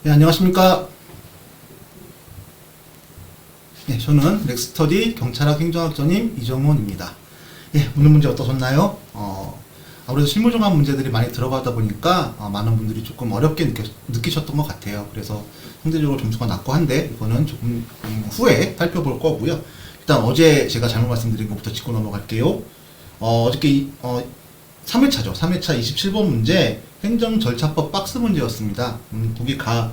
네, 안녕하십니까. 네, 저는 렉스터디 경찰학 행정학전임 이정훈입니다. 예, 오늘 문제 어떠셨나요? 아무래도 실무종합 문제들이 많이 들어가다 보니까 많은 분들이 조금 어렵게 느끼셨던 것 같아요. 그래서 상대적으로 점수가 낮고 한데 이거는 조금 후에 살펴볼 거고요. 일단 어제 제가 잘못 말씀드린 것부터 짚고 넘어갈게요. 어저께 3회차죠. 3회차 27번 문제 행정절차법 박스 문제였습니다. 보기가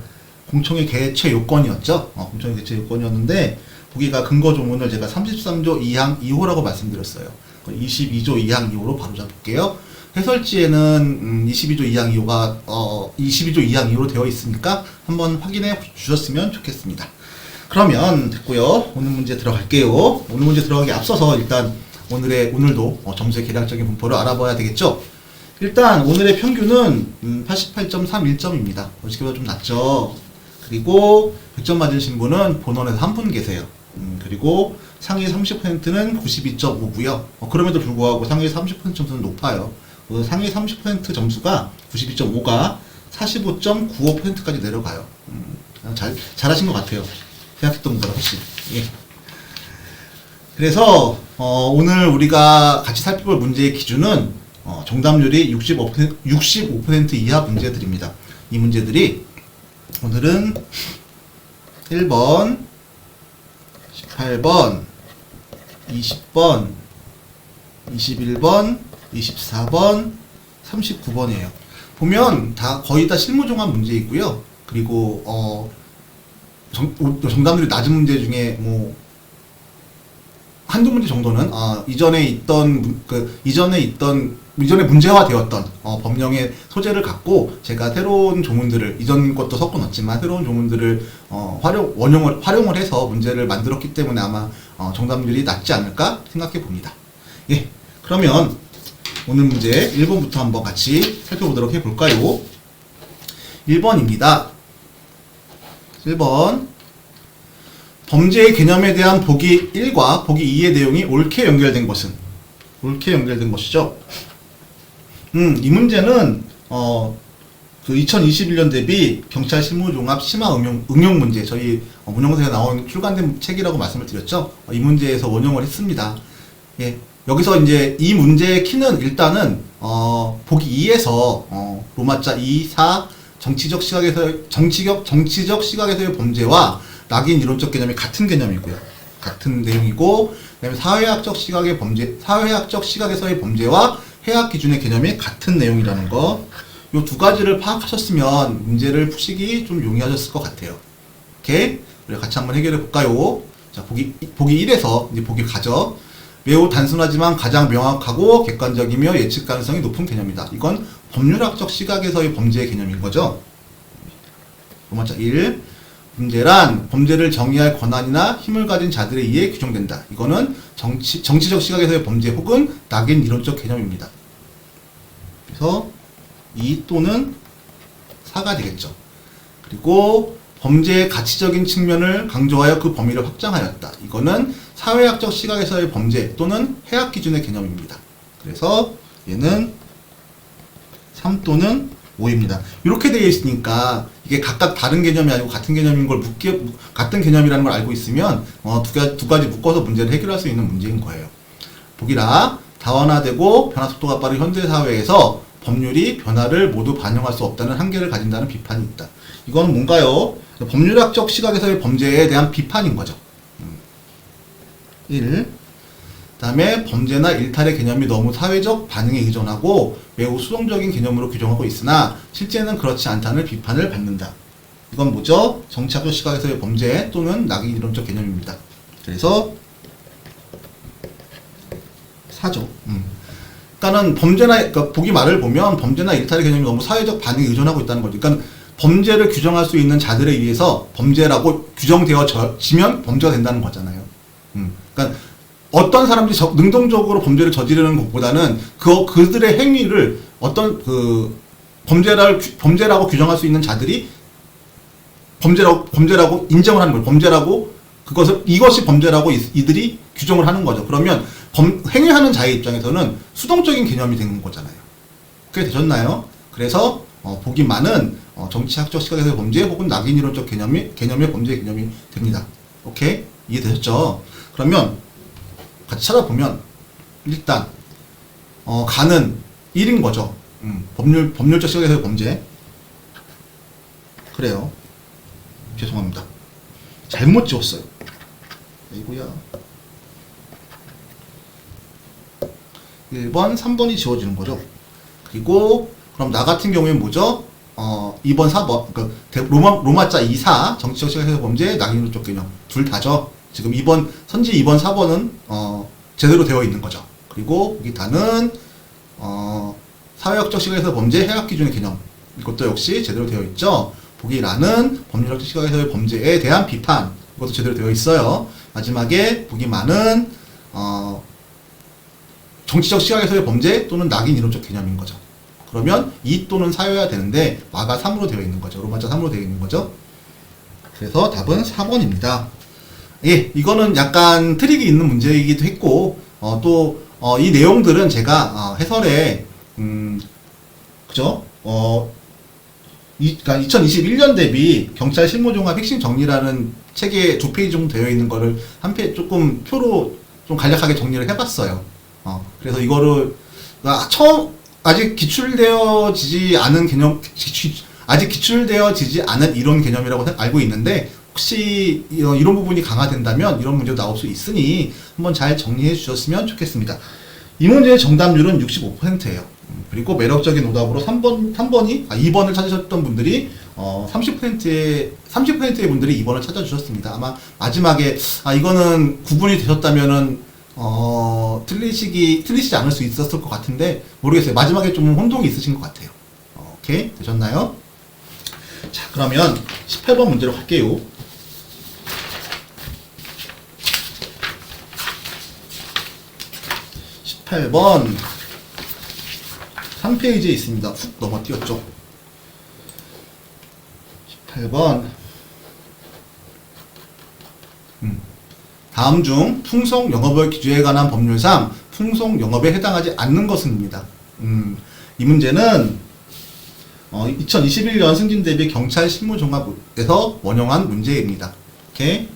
공청회 개최 요건이었죠. 공청회 개최 요건이었는데 보기가 근거 조문을 제가 33조 2항 2호라고 말씀드렸어요. 22조 2항 2호로 바로 잡을게요. 해설지에는 22조 2항 2호가 22조 2항 2호로 되어 있으니까 한번 확인해 주셨으면 좋겠습니다. 그러면 됐고요. 오늘 문제 들어갈게요. 오늘 문제 들어가기 앞서서 일단 오늘도 점수의 계량적인 분포를 알아봐야 되겠죠. 일단 오늘의 평균은 88.31점입니다. 어저께보다 좀 낮죠. 그리고 100점 맞으신 분은 본원에서 한 분 계세요. 그리고 상위 30%는 92.5고요. 그럼에도 불구하고 상위 30% 점수는 높아요. 상위 30% 점수가 92.5가 45.95%까지 내려가요. 잘하신 것 같아요. 생각했던 것보다 훨씬. 예. 그래서 오늘 우리가 같이 살펴볼 문제의 기준은 정답률이 65% 이하 문제들입니다. 이 문제들이 오늘은 1번, 18번, 20번, 21번, 24번, 39번이에요. 보면 거의 다 실무종합 문제이고요. 그리고 정답률이 낮은 문제 중에 한두 문제 정도는 이전에 문제화되었던 법령의 소재를 갖고 제가 새로운 조문들을 이전 것도 섞어 넣었지만 새로운 조문들을 활용을 해서 문제를 만들었기 때문에 아마 정답률이 낮지 않을까 생각해 봅니다. 예, 그러면 오늘 문제 1번부터 한번 같이 살펴보도록 해볼까요? 1번입니다. 1번 범죄의 개념에 대한 보기 1과 보기 2의 내용이 옳게 연결된 것이죠. 이 문제는 그 2021년 대비 경찰 실무종합 심화 응용 문제, 저희 문형사에 나온 출간된 책이라고 말씀을 드렸죠. 이 문제에서 원용을 했습니다. 예, 여기서 이제 이 문제의 키는 일단은 보기 2에서 로마자 2, 4 정치적 시각에서의 범죄와 낙인 이론적 개념이 같은 개념이고요. 같은 내용이고, 그다음에 사회학적 시각에서의 범죄와 해학 기준의 개념이 같은 내용이라는 거. 요 두 가지를 파악하셨으면 문제를 푸시기 좀 용이하셨을 것 같아요. 오케이? 우리 같이 한번 해결해 볼까요? 자, 보기 1에서 이제 보기 가죠. 매우 단순하지만 가장 명확하고 객관적이며 예측 가능성이 높은 개념이다. 이건 법률학적 시각에서의 범죄의 개념인 거죠. 로마자 1. 범죄란 범죄를 정의할 권한이나 힘을 가진 자들에 의해 규정된다. 이거는 정치적 시각에서의 범죄 혹은 낙인 이론적 개념입니다. 그래서 2 또는 4가 되겠죠. 그리고 범죄의 가치적인 측면을 강조하여 그 범위를 확장하였다. 이거는 사회학적 시각에서의 범죄 또는 해학 기준의 개념입니다. 그래서 얘는 3 또는 5입니다. 이렇게 되어 있으니까 이게 각각 다른 개념이 아니고 같은 개념인 걸 같은 개념이라는 걸 알고 있으면 두 가지 묶어서 문제를 해결할 수 있는 문제인 거예요. 보기라 다원화되고 변화 속도가 빠른 현대 사회에서 법률이 변화를 모두 반영할 수 없다는 한계를 가진다는 비판이 있다. 이건 뭔가요? 법률학적 시각에서의 범죄에 대한 비판인 거죠. 1. 다음에 범죄나 일탈의 개념이 너무 사회적 반응에 의존하고 매우 수동적인 개념으로 규정하고 있으나 실제는 그렇지 않다는 비판을 받는다. 이건 뭐죠? 정치학적 시각에서의 범죄 또는 낙인 이론적 개념입니다. 그래서 4죠. 그러니까는 그러니까 보기 말을 보면 범죄나 일탈의 개념이 너무 사회적 반응에 의존하고 있다는 거죠. 그러니까 범죄를 규정할 수 있는 자들에 의해서 범죄라고 규정되어지면 범죄가 된다는 거잖아요. 그러니까 어떤 사람들이 능동적으로 범죄를 저지르는 것보다는 그들의 행위를 어떤 범죄라고 규정할 수 있는 자들이 범죄라고 인정을 하는 거예요. 이것이 범죄라고 이들이 규정을 하는 거죠. 그러면 행위하는 자의 입장에서는 수동적인 개념이 되는 거잖아요. 그게 되셨나요? 그래서 보기 많은 정치학적 시각에서의 범죄 혹은 낙인이론적 개념의 범죄 개념이 됩니다. 오케이? 이해되셨죠? 그러면 같이 찾아보면 일단 가는 1인 거죠. 법률적 시각에서의 범죄. 그래요. 죄송합니다. 잘못 지웠어요. 아이고야. 1번, 3번이 지워지는 거죠. 그리고 그럼 나 같은 경우에는 뭐죠? 2번, 4번, 로마자 2, 4 정치적 시각에서 범죄, 낙인론적 개념 둘 다죠. 지금 2번 선지 2번, 4번은 제대로 되어 있는 거죠. 그리고 여기 다는 사회학적 시각에서 범죄, 해학 기준의 개념 이것도 역시 제대로 되어 있죠. 보기 라는 법률적 시각에서의 범죄에 대한 비판 이것도 제대로 되어 있어요. 마지막에 보기 많은 정치적 시각에서의 범죄 또는 낙인 이론적 개념인 거죠. 그러면 2 또는 4여야 되는데 마가 3으로 되어 있는 거죠. 로마자 3으로 되어 있는 거죠. 그래서 답은 4번입니다. 예, 이거는 약간 트릭이 있는 문제이기도 했고 또 이 내용들은 제가 해설에 그죠? 그러니까 2021년 대비 경찰 실무종합 핵심 정리라는 책에 2페이지 정도 되어 있는 거를 한 페이지 조금 표로 좀 간략하게 정리를 해봤어요. 그래서 이거를 아직 기출되어지지 않은 개념, 아직 기출되어지지 않은 이론 개념이라고 알고 있는데 혹시 이런 부분이 강화된다면 이런 문제도 나올 수 있으니 한번 잘 정리해 주셨으면 좋겠습니다. 이 문제의 정답률은 65%예요. 그리고 매력적인 오답으로 2번을 찾으셨던 분들이 30%의 분들이 2번을 찾아주셨습니다. 아마 마지막에 이거는 구분이 되셨다면은 틀리시지 않을 수 있었을 것 같은데 모르겠어요. 마지막에 좀 혼동이 있으신 것 같아요. 오케이, 되셨나요? 자, 그러면 18번 문제로 갈게요. 18번 3페이지에 있습니다. 훅 넘어뛰었죠. 18번 다음 중 풍속 영업의 기준에 관한 법률상 풍속 영업에 해당하지 않는 것은입니다. 이 문제는 2021년 승진 대비 경찰 실무종합에서 원형한 문제입니다. 오케이?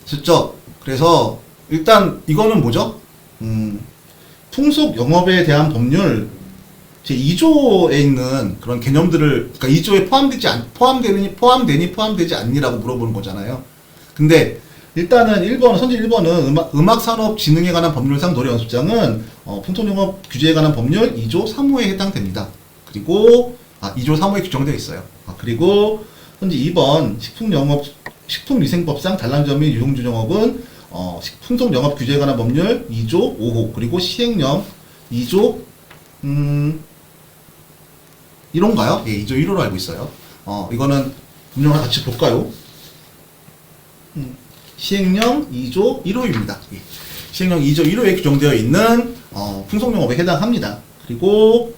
됐죠? 그래서 일단 이거는 뭐죠? 풍속 영업에 대한 법률 제2조에 있는 그런 개념들을, 그러니까 2조에 포함되지 않니라고 물어보는 거잖아요. 근데 일단은 1번, 선지 1번은 음악산업진흥에 관한 법률상 노래연습장은 풍속영업 규제에 관한 법률 2조 3호에 해당됩니다. 그리고 2조 3호에 규정되어 있어요. 그리고 선지 2번 식품위생법상 단란점 및 유통주정업은 풍속영업 규제에 관한 법률 2조 5호 그리고 시행령 2조 이런가요? 예, 2조 1호로 알고 있어요. 이거는 법령을 같이 볼까요? 시행령 2조 1호입니다. 예. 시행령 2조 1호에 규정되어 있는 풍속영업에 해당합니다. 그리고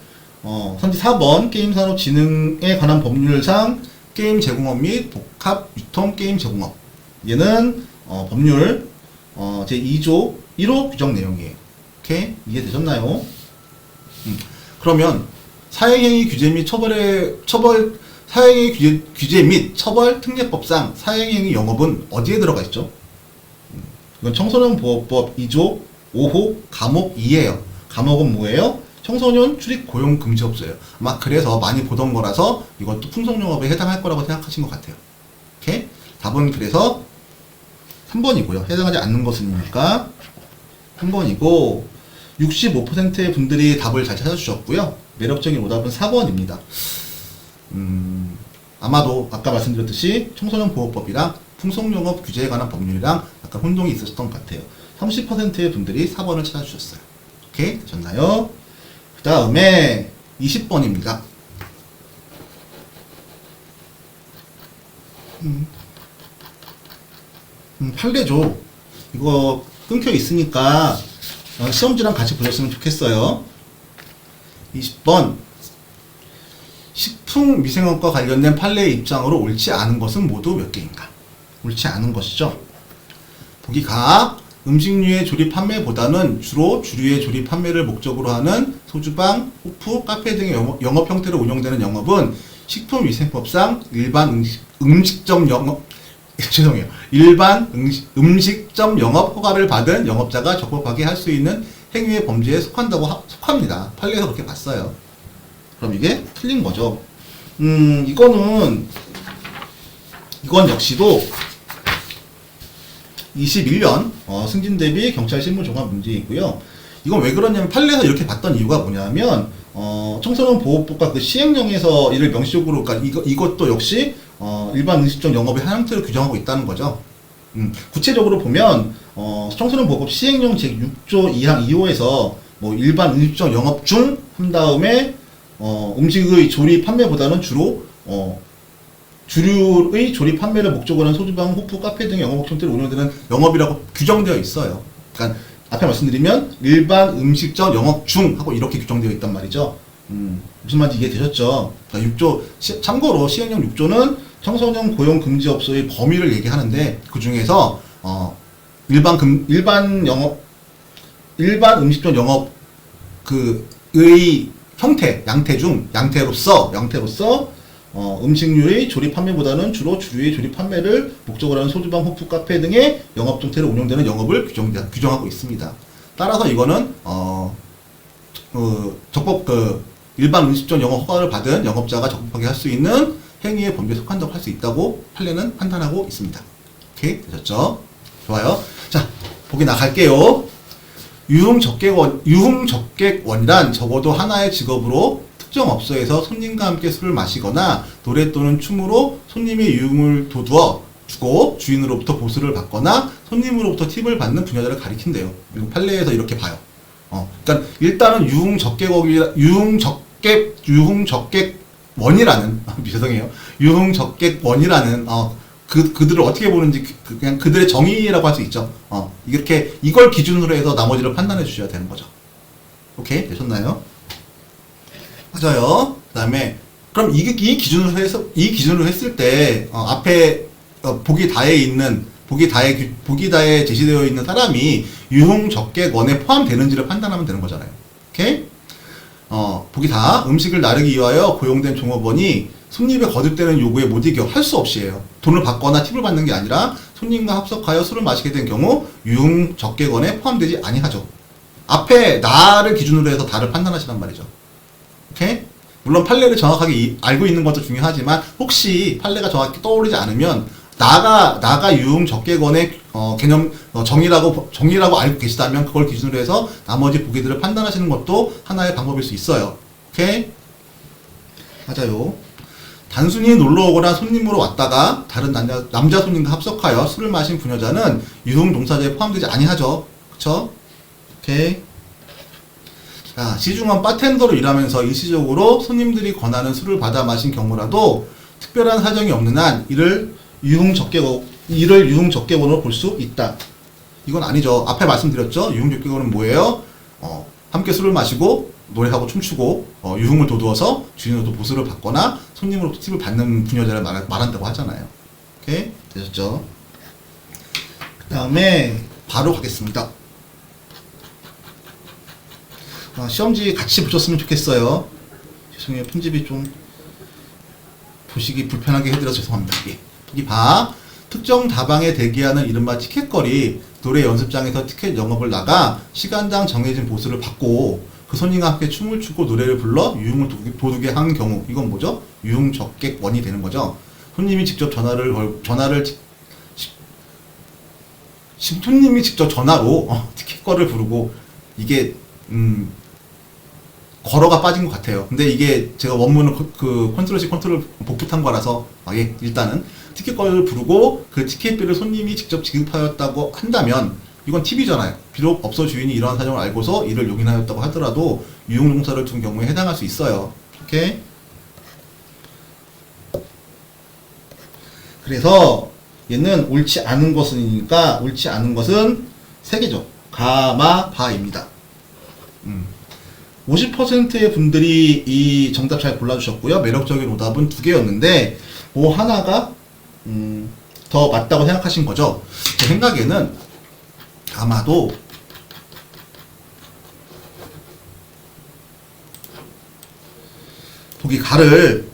선지 4번 게임산업진흥에 관한 법률상 게임 제공업 및 복합 유통 게임 제공업 얘는 법률 제2조 1호 규정 내용이에요. 오케이? 이해되셨나요? 그러면 사행행위 규제 및 사행행위 규제 및 처벌 특례법상 사행행위 영업은 어디에 들어가 있죠? 이건 청소년 보호법 2조 5호 감옥 2예요. 감옥은 뭐예요? 청소년 출입 고용 금지업소예요. 아마 그래서 많이 보던 거라서 이것도 풍속영업에 해당할 거라고 생각하신 것 같아요. 오케이? 답은 그래서 3번이고요. 해당하지 않는 것은이니까 3번이고 65%의 분들이 답을 잘 찾아주셨고요. 매력적인 오답은 4번입니다. 아마도 아까 말씀드렸듯이 청소년 보호법이랑 풍속영업 규제에 관한 법률이랑 약간 혼동이 있으셨던 것 같아요. 30%의 분들이 4번을 찾아주셨어요. 오케이? 되셨나요? 그 다음에 20번입니다. 판례죠. 이거 끊겨 있으니까 시험지랑 같이 보셨으면 좋겠어요. 20번 식품위생업과 관련된 판례의 입장으로 옳지 않은 것은 모두 몇 개인가? 옳지 않은 것이죠. 보기 가 음식류의 조립 판매보다는 주로 주류의 조립 판매를 목적으로 하는 소주방, 호프, 카페 등의 영업 형태로 운영되는 영업은 식품위생법상 일반 음식점 영업 죄송해요. 일반 음식점 영업 허가를 받은 영업자가 적법하게 할 수 있는 행위의 범죄에 속합니다. 판례에서 그렇게 봤어요. 그럼 이게 틀린 거죠. 이건 역시도 21년 승진 대비 경찰 실무 종합 문제이고요. 이건 왜 그러냐면 판례에서 이렇게 봤던 이유가 뭐냐면 청소년 보호법과 그 시행령에서 이를 명시적으로 그러니까 이것도 역시 일반 음식점 영업의 한 형태로 규정하고 있다는 거죠. 구체적으로 보면 청소년 보호법 시행령 제6조 2항 2호에서 뭐 일반 음식점 영업 중 한 다음에 음식의 조립 판매보다는 주로 주류의 조립 판매를 목적으로 한 소주방, 호프, 카페 등의 영업 형태로 운영되는 영업이라고 규정되어 있어요. 그러니까 앞에 말씀드리면 일반 음식점 영업 중 하고 이렇게 규정되어 있단 말이죠. 무슨 말인지 이해되셨죠? 그러니까 6조 참고로 시행령 6조는 청소년 고용 금지 업소의 범위를 얘기하는데 그 중에서 일반 음식점 영업 의 형태 양태로서 음식류의 조립 판매보다는 주로 주류의 조립 판매를 목적으로 하는 소주방, 호프, 카페 등의 영업 형태로 운영되는 영업을 규정하고 있습니다. 따라서 이거는 일반 음식점 영업 허가를 받은 영업자가 적법하게 할 수 있는 행위의 범죄에 속한다고 할 수 있다고 판례는 판단하고 있습니다. 오케이? 되셨죠? 좋아요. 자, 보기 나갈게요. 유흥적객원이란 적어도 하나의 직업으로 특정 업소에서 손님과 함께 술을 마시거나 노래 또는 춤으로 손님의 유흥을 도두어 주고 주인으로부터 보수를 받거나 손님으로부터 팁을 받는 분야자를 가리킨대요. 판례에서 이렇게 봐요. 그러니까 일단은 유흥적객원이라는 죄송해요. 유흥적객원이라는 그들을 어떻게 보는지 그냥 그들의 정의라고 할 수 있죠. 이렇게 이걸 기준으로 해서 나머지를 판단해 주셔야 되는 거죠. 오케이? 되셨나요? 맞아요. 그다음에 그럼 이 기준으로 했을 때 앞에 보기 다에 제시되어 있는 사람이 유흥적객원에 포함되는지를 판단하면 되는 거잖아요. 오케이? 보기 다 음식을 나르기 위하여 고용된 종업원이 손님의 거듭되는 요구에 못 이겨 할 수 없이 해요. 돈을 받거나 팁을 받는 게 아니라 손님과 합석하여 술을 마시게 된 경우 유흥적객원에 포함되지 아니하죠. 앞에 나를 기준으로 해서 다를 판단하시란 말이죠. 오케이? 물론 판례를 정확하게 알고 있는 것도 중요하지만 혹시 판례가 정확히 떠오르지 않으면 나가 유흥적객원의 개념 정의라고 알고 계시다면 그걸 기준으로 해서 나머지 보기들을 판단하시는 것도 하나의 방법일 수 있어요. 오케이? 맞아요. 단순히 놀러 오거나 손님으로 왔다가 다른 남자 손님과 합석하여 술을 마신 부녀자는 유흥 종사자에 포함되지 아니하죠. 그쵸? 오케이. 자, 시중한 바텐더로 일하면서 일시적으로 손님들이 권하는 술을 받아 마신 경우라도 특별한 사정이 없는 한 이를 유흥적객원으로 볼 수 있다. 이건 아니죠. 앞에 말씀드렸죠. 유흥적객원은 뭐예요? 함께 술을 마시고 노래하고 춤추고 유흥을 도두어서 주인으로부터 보수를 받거나 손님으로부터 팁을 받는 부녀자를 말한다고 하잖아요. 오케이? 되셨죠? 그 다음에 바로 가겠습니다. 시험지 같이 붙였으면 좋겠어요. 죄송해요. 편집이 좀 보시기 불편하게 해드려서 죄송합니다. 예. 여기 봐. 특정 다방에 대기하는 이른바 티켓거리 노래 연습장에서 티켓 영업을 나가 시간당 정해진 보수를 받고 그 손님과 함께 춤을 추고 노래를 불러 유흥을 도두게 한 경우 이건 뭐죠? 유흥적객원이 되는 거죠. 손님이 직접 전화로 티켓거를 부르고 이게 걸어가 빠진 것 같아요. 근데 이게 제가 원문은 컨트롤 C 컨트롤 복붙한 거라서 예, 일단은 티켓거를 부르고 그 티켓비를 손님이 직접 지급하였다고 한다면 이건 팁이잖아요. 비록 업소 주인이 이러한 사정을 알고서 이를 용인하였다고 하더라도 유흥종사를 둔 경우에 해당할 수 있어요. 오케이? 그래서 얘는 옳지 않은 것이니까 옳지 않은 것은 3개죠. 가, 마, 바입니다. 50%의 분들이 이 정답 잘 골라주셨고요. 매력적인 오답은 2개였는데 뭐 하나가 더 맞다고 생각하신 거죠. 제 생각에는 아마도 보기 가를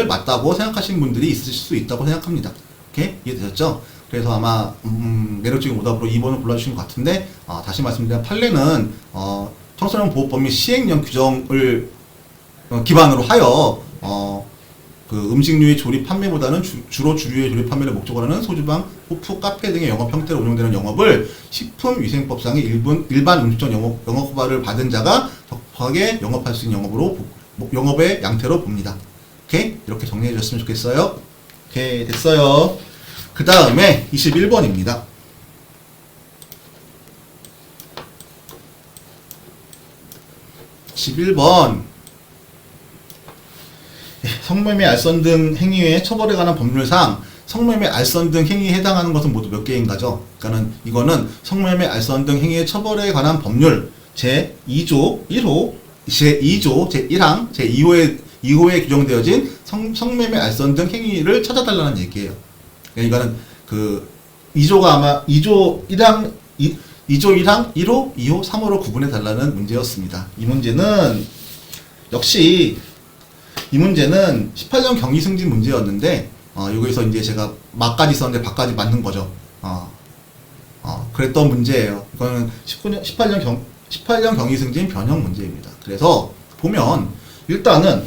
맞다고 생각하시는 분들이 있으실 수 있다고 생각합니다. 오케이? 이해되셨죠? 그래서 아마 매력적인 오답으로 2번을 골라주신 것 같은데, 다시 말씀드리면 판례는 청소년 보호법 및 시행령 규정을 기반으로 하여 그 음식류의 조립 판매보다는 주로 주류의 조립 판매를 목적으로 하는 소주방, 호프, 카페 등의 영업 형태로 운영되는 영업을 식품위생법상의 일반 음식점 영업허가를 받은 자가 적합하게 영업할 수 있는 영업의 양태로 봅니다. 오케이? 이렇게 정리해 주셨으면 좋겠어요. 오케이, 됐어요. 그 다음에 21번입니다. 21번. 성매매, 알선 등 행위의 처벌에 관한 법률상 성매매, 알선 등 행위에 해당하는 것은 모두 몇 개인가죠? 그러니까는 이거는 성매매, 알선 등 행위의 처벌에 관한 법률 제2조 1호, 제2조 제1항, 제2호에 규정되어진 성매매, 알선 등 행위를 찾아달라는 얘기예요. 이거는 그 2조가 아마 2조 1항 1호, 2호, 3호로 구분해 달라는 문제였습니다. 이 문제는 역시 이 문제는 18년 경위 승진 문제였는데 여기서 이제 제가 막까지 썼는데 밖까지 맞는 거죠. 그랬던 문제예요. 이거는 18년 경위 승진 변형 문제입니다. 그래서 보면 일단은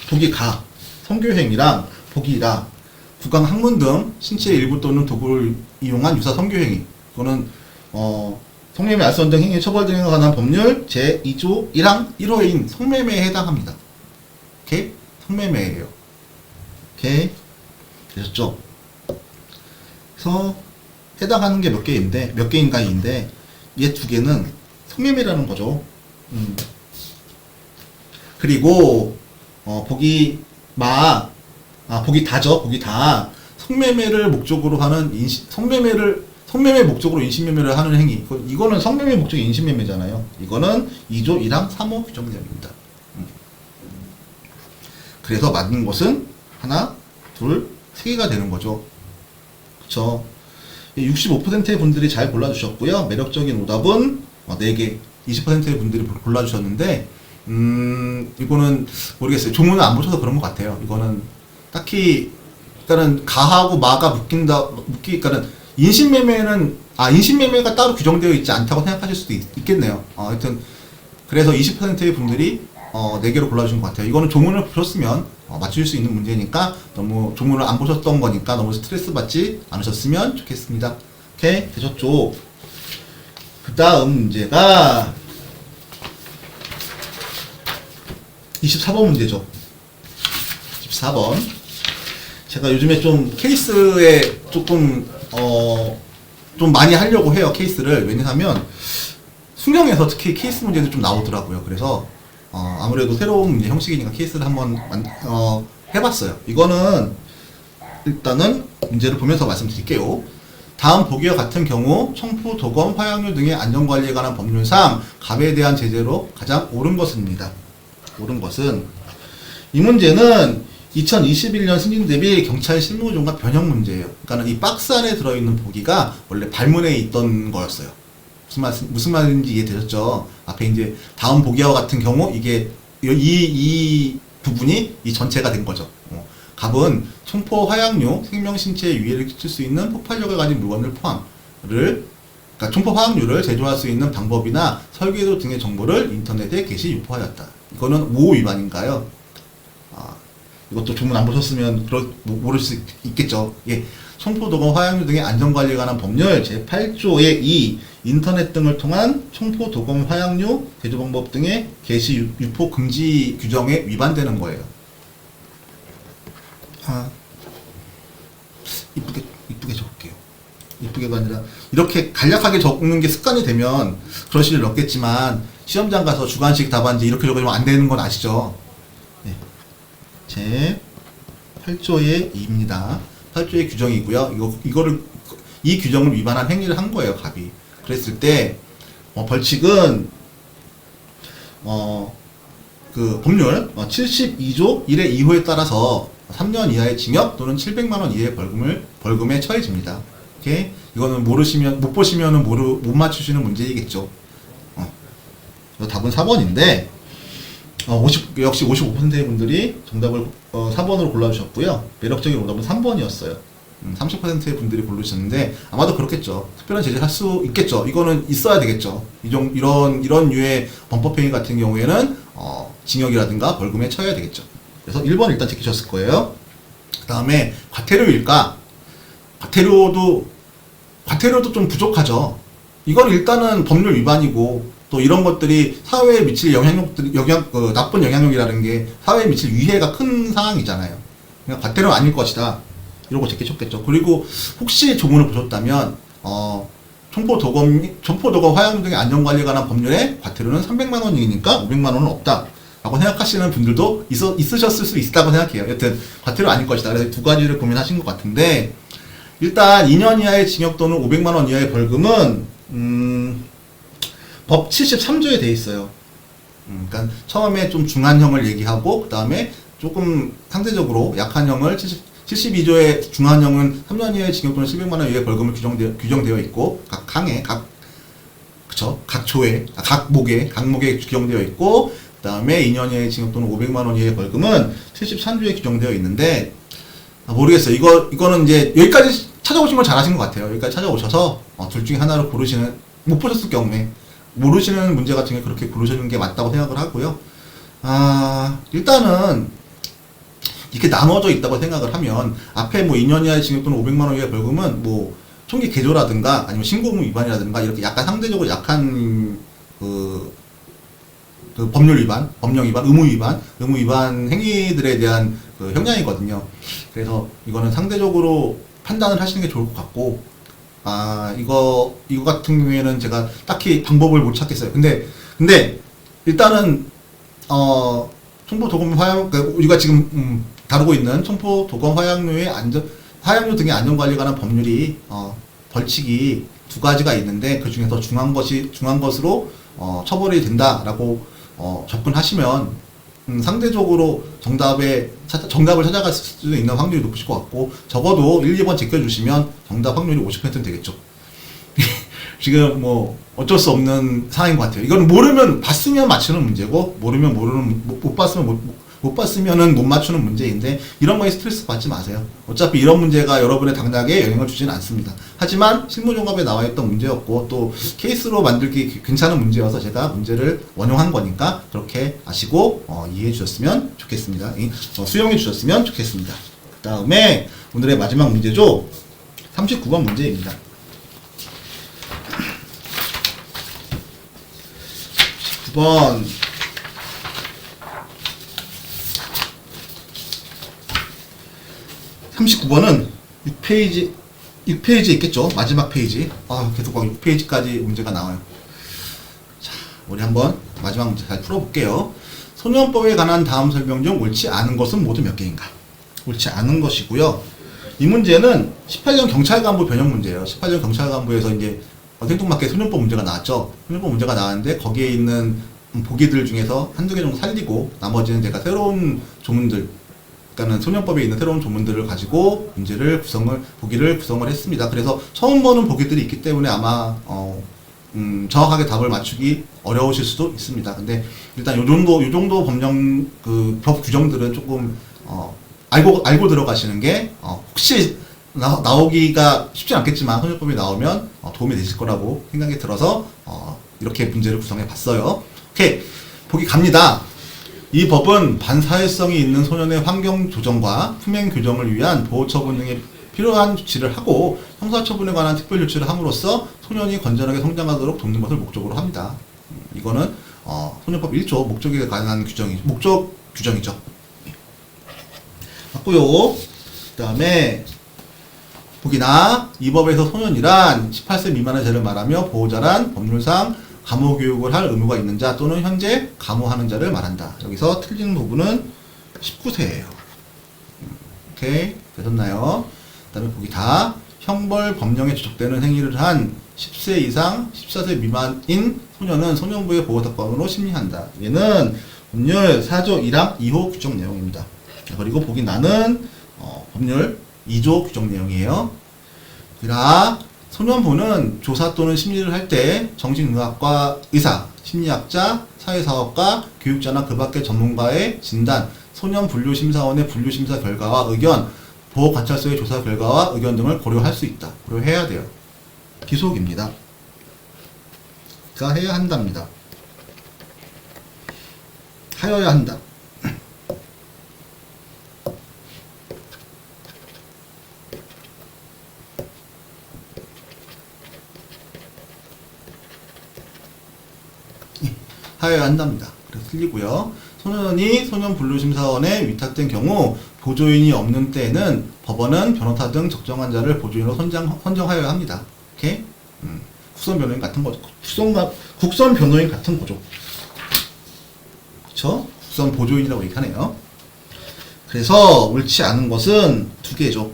보기 가 성교행위랑 보기 라 구강 학문 등 신체의 일부 또는 도구를 이용한 유사 성교행위, 이거는 성매매, 알선 등 행위 처벌 등에 관한 법률 제2조 1항 1호인 성매매에 해당합니다. 오케이? 성매매예요. 오케이? 되셨죠? 그래서 해당하는 게 몇 개인가인데 얘 두 개는 성매매라는 거죠. 그리고 보기 다죠. 보기 다. 성매매를 목적으로 하는 성매매 목적으로 인신매매를 하는 행위. 이거는 성매매 목적이 인신매매잖아요. 이거는 2조 1항 3호 규정 내용입니다. 그래서 맞는 것은 하나, 둘, 세 개가 되는 거죠. 그쵸? 65%의 분들이 잘 골라주셨고요. 매력적인 오답은 4개, 20%의 분들이 골라주셨는데, 이거는 모르겠어요. 조문을 안 보셔서 그런 것 같아요. 이거는 딱히, 그러니까는 가하고 마가 그러니까는 인신매매가 따로 규정되어 있지 않다고 생각하실 수도 있겠네요. 하여튼, 그래서 20%의 분들이 4개로 골라주신 것 같아요. 이거는 조문을 보셨으면 맞출 수 있는 문제니까 너무 조문을 안 보셨던 거니까 너무 스트레스 받지 않으셨으면 좋겠습니다. 오케이? 되셨죠? 그 다음 문제가 24번 문제죠. 24번. 제가 요즘에 좀 케이스에 좀 많이 하려고 해요. 케이스를. 왜냐하면 수능에서 특히 케이스 문제도 좀 나오더라고요. 그래서 아무래도 새로운 문제 형식이니까 케이스를 한번 해봤어요. 이거는 일단은 문제를 보면서 말씀드릴게요. 다음 보기와 같은 경우 청포, 도검, 화약류 등의 안전관리에 관한 법률상 갑에 대한 제재로 가장 옳은 것입니다. 옳은 것은 이 문제는 2021년 승진 대비 경찰 실무조건과 변형 문제예요. 그러니까 이 박스 안에 들어있는 보기가 원래 발문에 있던 거였어요. 무슨 말인지 이해되셨죠? 앞에 이제 다음 보기와 같은 경우 이게 이 부분이 이 전체가 된 거죠. 갑은 총포, 화약류, 생명 신체에 위해를 끼칠 수 있는 폭발력을 가진 물건을 그러니까 총포 화학류를 제조할 수 있는 방법이나 설계도 등의 정보를 인터넷에 게시 유포하였다. 이거는 5호 위반인가요? 이것도 조문 안 보셨으면 모를 수 있겠죠. 예. 총포, 도검, 화약류 등의 안전관리에 관한 법률 제8조의 2 인터넷 등을 통한 총포, 도검, 화약류 제조 방법 등의 게시 유포 금지 규정에 위반되는 거예요. 이쁘게 적을게요. 이쁘게가 아니라 이렇게 간략하게 적는 게 습관이 되면 그러실 일 없겠지만 시험장 가서 주관식 답안지 이렇게 적으면 안 되는 건 아시죠? 네. 제 8조의 2입니다. 8조의 규정이고요. 이 규정을 위반한 행위를 한 거예요, 갑이. 그랬을 때 벌칙은 그 법률 72조 1의 2호에 따라서 3년 이하의 징역 또는 700만 원 이하의 벌금에 처해집니다. 이렇게 이거는 못 보시면은 못 맞추시는 문제이겠죠. 답은 4번인데, 역시 55%의 분들이 정답을 4번으로 골라주셨고요. 매력적인 오답은 3번이었어요. 30%의 분들이 고르셨는데 아마도 그렇겠죠. 특별한 제재를 할 수 있겠죠. 이거는 있어야 되겠죠. 이런 류의 범법행위 같은 경우에는 징역이라든가 벌금에 처해야 되겠죠. 그래서 1번 일단 지키셨을 거예요. 그 다음에 과태료일까? 과태료도 좀 부족하죠. 이건 일단은 법률 위반이고 또 이런 것들이 사회에 미칠 나쁜 영향력이라는 게 사회에 미칠 위해가 큰 상황이잖아요. 그러니까 과태료는 아닐 것이다. 이러고 제끼셨겠죠. 그리고 혹시 조문을 보셨다면 촌포도검 화양류 등의 안전관리에 관한 법률에 과태료는 300만 원이니까 500만 원은 없다 라고 생각하시는 분들도 있으셨을 수 있다고 생각해요. 여튼 과태료 아닐 것이다. 그래서 두 가지를 고민하신 것 같은데, 일단 2년 이하의 징역 또는 500만 원 이하의 벌금은 법 73조에 돼 있어요. 그러니까 처음에 좀 중한형을 얘기하고 그 다음에 조금 상대적으로 약한 형을 72조의 중한형은 3년 이하의 징역 또는 700만 원 이하의 벌금을 규정되어 있고 각 목에 규정되어 있고, 그 다음에 2년 이하의 징역 또는 500만 원 이하의 벌금은 73조에 규정되어 있는데, 모르겠어요. 이거는 이제 여기까지 찾아오신 건 잘하신 것 같아요. 여기까지 찾아오셔서 둘 중에 하나를 고르시는, 못 보셨을 경우에 모르시는 문제 같은 게 그렇게 고르시는 게 맞다고 생각을 하고요. 일단은 이렇게 나눠져 있다고 생각을 하면 앞에 뭐 2년 이하의 징역 또는 500만 원 이하의 벌금은 뭐 총기 개조라든가 아니면 신고 의무 위반이라든가 이렇게 약간 상대적으로 약한 그 법령 위반, 의무 위반 행위들에 대한 그 형량이거든요. 그래서 이거는 상대적으로 판단을 하시는 게 좋을 것 같고, 이거 같은 경우에는 제가 딱히 방법을 못 찾겠어요. 근데 일단은 촌포도검 우리가 지금 다루고 있는 촌포도검 화양류 등의 안전관리에 관한 법률이 벌칙이 두 가지가 있는데 그 중에서 중한 것으로 처벌이 된다라고 접근하시면 상대적으로 정답을 찾아갈 수 있는 확률이 높으실 것 같고, 적어도 1, 2번 제껴주시면 정답 확률이 50%는 되겠죠. 지금 뭐 어쩔 수 없는 상황인 것 같아요. 이건 모르면 봤으면 맞추는 문제고, 못 봤으면은 못 맞추는 문제인데, 이런 거에 스트레스 받지 마세요. 어차피 이런 문제가 여러분의 당락에 영향을 주지는 않습니다. 하지만 실무종합에 나와 있던 문제였고 또 케이스로 만들기 괜찮은 문제여서 제가 문제를 원용한 거니까 그렇게 아시고 이해해 주셨으면 좋겠습니다. 수용해 주셨으면 좋겠습니다. 그 다음에 오늘의 마지막 문제죠. 39번 문제입니다. 39번 39번은 6페이지에 있겠죠. 마지막 페이지. 계속 6페이지까지 문제가 나와요. 자, 우리 한번 마지막 문제 잘 풀어볼게요. 소년법에 관한 다음 설명 중 옳지 않은 것은 모두 몇 개인가? 옳지 않은 것이고요. 이 문제는 18년 경찰간부 변형 문제예요. 18년 경찰간부에서 이제 생뚱맞게 소년법 문제가 나왔죠. 소년법 문제가 나왔는데 거기에 있는 보기들 중에서 한두 개 정도 살리고 나머지는 제가 새로운 조문들, 그러니까는 소년법에 있는 새로운 조문들을 가지고 보기를 구성을 했습니다. 그래서 처음 보는 보기들이 있기 때문에 아마 정확하게 답을 맞추기 어려우실 수도 있습니다. 근데 일단 요 정도 법령 법 규정들은 조금 알고 들어가시는 게 혹시 나오기가 쉽지 않겠지만 소년법이 나오면 도움이 되실 거라고 생각이 들어서 이렇게 문제를 구성해 봤어요. 오케이, 보기 갑니다. 이 법은 반사회성이 있는 소년의 환경 조정과 품행 교정을 위한 보호 처분 등에 필요한 조치를 하고 형사처분에 관한 특별 조치를 함으로써 소년이 건전하게 성장하도록 돕는 것을 목적으로 합니다. 이거는 소년법 1조 목적에 관한 목적 규정이죠. 맞고요. 그 다음에 보기나 이 법에서 소년이란 18세 미만의 죄를 말하며 보호자란 법률상 감호교육을 할 의무가 있는 자 또는 현재 감호하는 자를 말한다. 여기서 틀린 부분은 19세예요. 오케이, 되셨나요? 그 다음에 보기 다 형벌 법령에 지적되는 행위를 한 10세 이상 14세 미만인 소년은 소년부의 보호특권으로 심리한다. 얘는 법률 4조 1항 2호 규정 내용입니다. 그리고 보기 나는 법률 2조 규정 내용이에요. 소년부는 조사 또는 심리를 할 때 정신의학과 의사, 심리학자, 사회사업가, 교육자나 그 밖의 전문가의 진단, 소년분류심사원의 분류심사 결과와 의견, 보호관찰소의 조사 결과와 의견 등을 고려할 수 있다. 고려해야 돼요. 기속입니다. 가 해야 한답니다. 하여야 한다. 하여야 한답니다. 그래서 틀리고요. 소년이 소년분류심사원에 위탁된 경우 보조인이 없는 때에는 법원은 변호사 등 적정한 자를 보조인으로 선정하여야 합니다. 오케이? 국선 변호인 같은 거죠. 국선 변호인 같은 거죠. 그쵸? 국선 보조인이라고 얘기하네요. 그래서 옳지 않은 것은 두 개죠.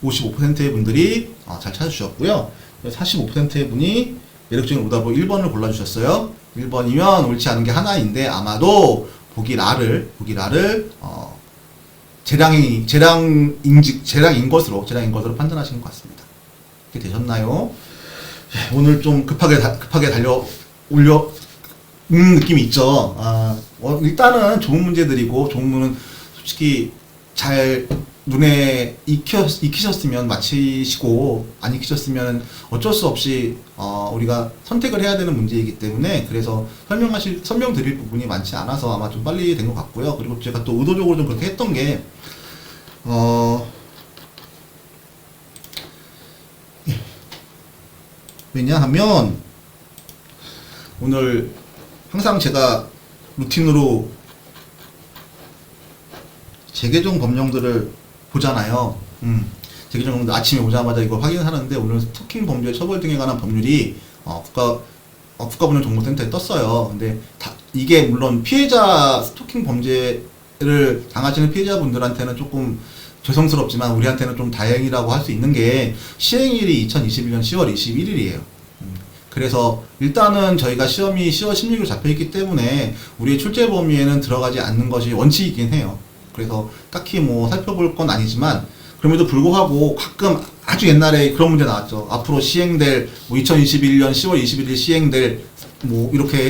55%의 분들이 잘 찾아주셨고요. 45%의 분이 매력적인 오답으로 1번을 골라주셨어요. 1번이면 옳지 않은 게 하나인데 아마도 보기 라를 재량인 것으로 판단하시는 것 같습니다. 이렇게 되셨나요? 오늘 좀 급하게 올려 느낌이 있죠. 일단은 좋은 문제들이고 좋은 문은 솔직히 잘 눈에 익히셨으면 마치시고 안 익히셨으면 어쩔 수 없이 우리가 선택을 해야 되는 문제이기 때문에 그래서 설명드릴 부분이 많지 않아서 아마 좀 빨리 된 것 같고요. 그리고 제가 또 의도적으로 좀 그렇게 했던 게 왜냐하면 오늘 항상 제가 루틴으로 재개정 법령들을 보잖아요. 재개정 법령 아침에 오자마자 이거 확인하는데 오늘 스토킹 범죄 처벌 등에 관한 법률이 국가법령정보센터에 떴어요. 근데 이게 물론 피해자 스토킹 범죄를 당하시는 피해자분들한테는 조금 죄송스럽지만 우리한테는 좀 다행이라고 할 수 있는 게 시행일이 2021년 10월 21일이에요. 그래서 일단은 저희가 시험이 10월 16일 잡혀있기 때문에 우리의 출제 범위에는 들어가지 않는 것이 원칙이긴 해요. 그래서 딱히 뭐 살펴볼 건 아니지만 그럼에도 불구하고 가끔 아주 옛날에 그런 문제 나왔죠. 앞으로 시행될 2021년 10월 21일 시행될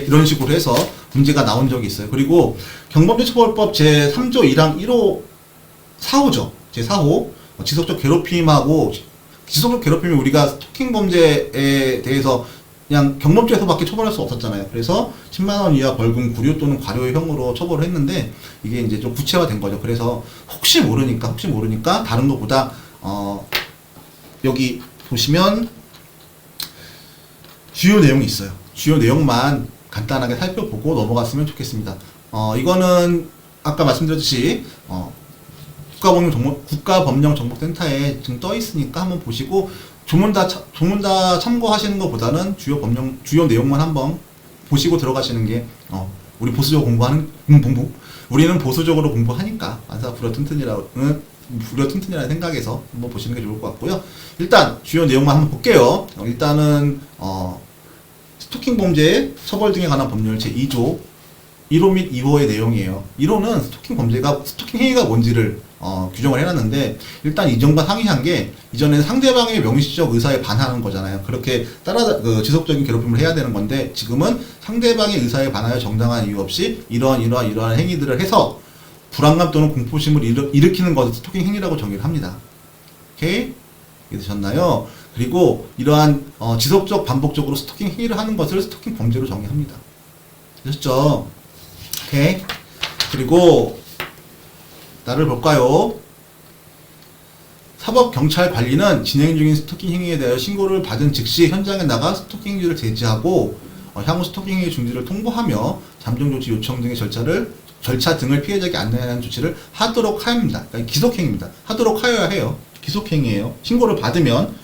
이런 식으로 해서 문제가 나온 적이 있어요. 그리고 경범죄처벌법 제3조 1항 1호 4호죠. 제4호 지속적 괴롭힘이 우리가 스토킹 범죄에 대해서 그냥 경범죄에서밖에 처벌할 수 없었잖아요. 그래서 10만원 이하 벌금, 구류 또는 과료의 형으로 처벌을 했는데 이게 이제 좀 구체화된 거죠. 그래서 혹시 모르니까 다른 것보다 여기 보시면 주요 내용이 있어요. 주요 내용만 간단하게 살펴보고 넘어갔으면 좋겠습니다. 이거는 아까 말씀드렸듯이 국가법령정보센터에 지금 떠 있으니까 한번 보시고 조문 다 참고하시는 것보다는 주요 내용만 한번 보시고 들어가시는 게 우리 보수적으로 우리는 보수적으로 공부하니까 만사 불여튼튼이라는 생각에서 한번 보시는 게 좋을 것 같고요. 일단 주요 내용만 한번 볼게요. 일단은 스토킹 범죄 처벌 등에 관한 법률 제2조 1호 및 2호의 내용이에요. 1호는 스토킹 행위가 뭔지를 규정을 해놨는데 일단 이전과 상이한 게 이전에는 상대방의 명시적 의사에 반하는 거잖아요. 그렇게 지속적인 괴롭힘을 해야 되는 건데 지금은 상대방의 의사에 반하여 정당한 이유 없이 이러한 행위들을 해서 불안감 또는 공포심을 일으키는 것을 스토킹 행위라고 정의를 합니다. 오케이? 이해되셨나요? 그리고 이러한 지속적 반복적으로 스토킹 행위를 하는 것을 스토킹 범죄로 정의합니다. 되셨죠? 오케이. 그리고 나를 볼까요? 사법경찰관리는 진행 중인 스토킹 행위에 대하여 신고를 받은 즉시 현장에 나가 스토킹 행위를 제지하고 향후 스토킹 행위 중지를 통보하며 잠정 조치 요청 등의 절차 등을 피해자에게 안내하는 조치를 하도록 합니다. 그러니까 기속행위입니다. 하도록 하여야 해요. 기속행위예요. 신고를 받으면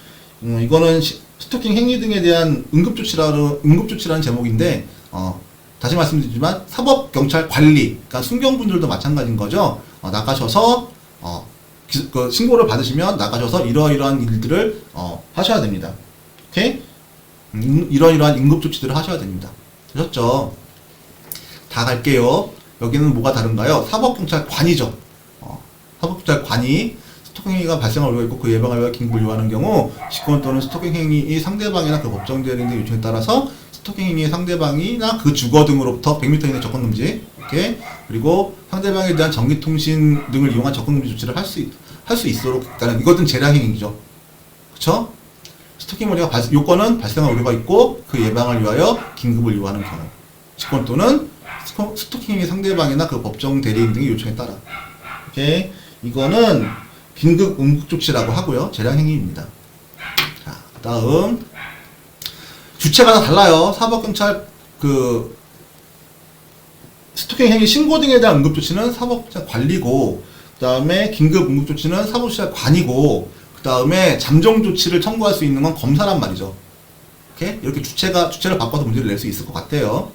이거는 스토킹 행위 등에 대한 응급조치라는 제목인데 다시 말씀드리지만 사법경찰관리, 그러니까 순경분들도 마찬가지인 거죠. 나가셔서 신고를 받으시면 나가셔서 이러이러한 일들을 하셔야 됩니다. 오케이? 이러이러한 응급조치들을 하셔야 됩니다. 되셨죠? 다 갈게요. 여기는 뭐가 다른가요? 사법경찰관이죠. 사법경찰관이 스토킹 행위가 발생할 우려가 있고 그 예방을 위하여 긴급을 요하는 경우 직권 또는 스토킹 행위의 상대방이나 그 법정 대리인 등 요청에 따라서 스토킹 행위의 상대방이나 그 주거 등으로부터 100m 이내 접근 금지, 이렇게, 그리고 상대방에 대한 전기통신 등을 이용한 접근 금지 조치를 할 수 있도록 일단은 이것은 재량 행위죠. 그쵸? 스토킹 행위가 요건은 발생할 우려가 있고 그 예방을 위하여 긴급을 요하는 경우 직권 또는 스토킹 행위 상대방이나 그 법정 대리인 등의 요청에 따라, 이렇게, 이거는 긴급 응급 조치라고 하고요. 재량 행위입니다. 자, 다음 주체가 다 달라요. 사법경찰 그 스토킹 행위 신고 등에 대한 응급 조치는 사법경찰 관리고, 그 다음에 긴급 응급 조치는 사법경찰 관이고, 그 다음에 잠정 조치를 청구할 수 있는 건 검사란 말이죠. 이렇게 주체를 바꿔서 문제를 낼 수 있을 것 같아요.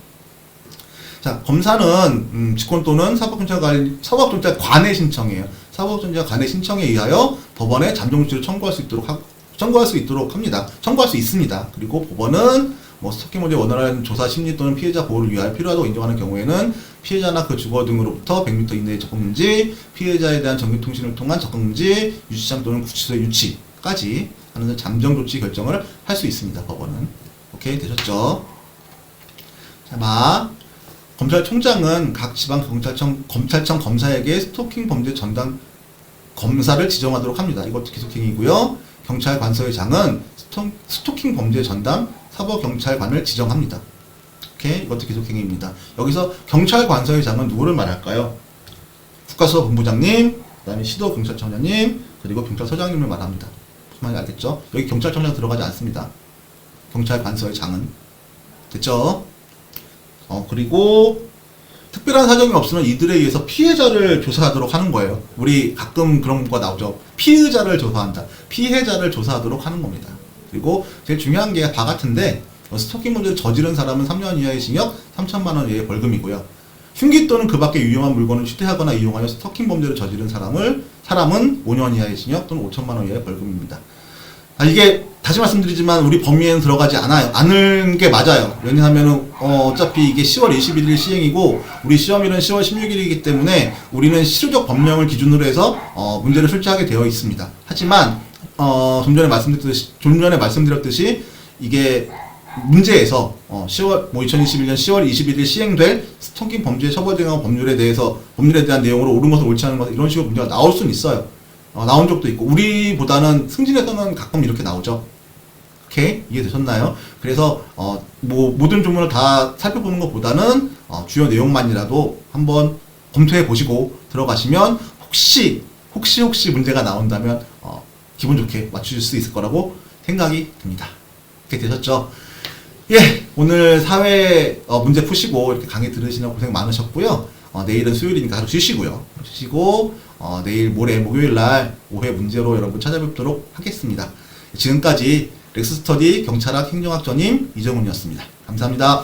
자, 검사는 직권 또는 사법경찰 관의 신청이에요. 사법경찰 관의 신청에 의하여 법원에 잠정 조치를 청구할 수 있도록 합니다. 청구할 수 있습니다. 그리고 법원은 스토킹 문제 원활한 조사 심리 또는 피해자 보호를 위하여 필요하다고 인정하는 경우에는 피해자나 그 주거 등으로부터 100m 이내의 접근 금지, 피해자에 대한 전기통신을 통한 접근 금지, 유치장 또는 구치소의 유치까지 하는 잠정 조치 결정을 할 수 있습니다. 법원은. 오케이, 되셨죠? 자, 검찰총장은 각 지방 검찰청 검사에게 스토킹 범죄 전담 검사를 지정하도록 합니다. 이것도 기속행위고요. 경찰 관서의장은 스토킹 범죄 전담 사법경찰관을 지정합니다. 오케이, 이것도 기속행위입니다. 여기서 경찰 관서의장은 누구를 말할까요? 국가수사본부장님, 그 다음에 시도경찰청장님, 그리고 경찰서장님을 말합니다. 무슨 말인지 알겠죠? 여기 경찰청장 들어가지 않습니다. 경찰 관서의장은. 됐죠? 그리고 특별한 사정이 없으면 이들에 의해서 피해자를 조사하도록 하는 거예요. 우리 가끔 그런 거 나오죠. 피의자를 조사한다. 피해자를 조사하도록 하는 겁니다. 그리고 제일 중요한 게 다 같은데 스토킹 문제를 저지른 사람은 3년 이하의 징역, 3천만 원 이하의 벌금이고요. 흉기 또는 그 밖의 위험한 물건을 휴대하거나 이용하여 스토킹 범죄를 저지른 사람은 5년 이하의 징역 또는 5천만 원 이하의 벌금입니다. 이게 다시 말씀드리지만 우리 범위에는 들어가지 않은 게 맞아요. 왜냐하면은 어차피 이게 10월 21일 시행이고 우리 시험일은 10월 16일이기 때문에 우리는 실효적 법령을 기준으로 해서 문제를 출제하게 되어 있습니다. 하지만 좀 전에 말씀드렸듯이 이게 문제에서 2021년 10월 21일 시행될 스토킹 범죄 처벌 등의 법률에 대한 내용으로 옳은 것은 옳지 않은 것 이런 식으로 문제가 나올 수는 있어요. 나온 적도 있고 우리보다는 승진에서는 가끔 이렇게 나오죠. 오케이? 이해되셨나요? 그래서 모든 조문을 다 살펴보는 것보다는 주요 내용만이라도 한번 검토해 보시고 들어가시면 혹시 문제가 나온다면 기분 좋게 맞추실 수 있을 거라고 생각이 듭니다. 이렇게 되셨죠? 예, 오늘 사회 문제 푸시고 이렇게 강의 들으시느라 고생 많으셨고요. 내일은 수요일이니까 하루 쉬시고요. 내일 모레 목요일날 5회 문제로 여러분 찾아뵙도록 하겠습니다. 지금까지 렉스스터디 경찰학 행정학 전임 이정훈이었습니다. 감사합니다.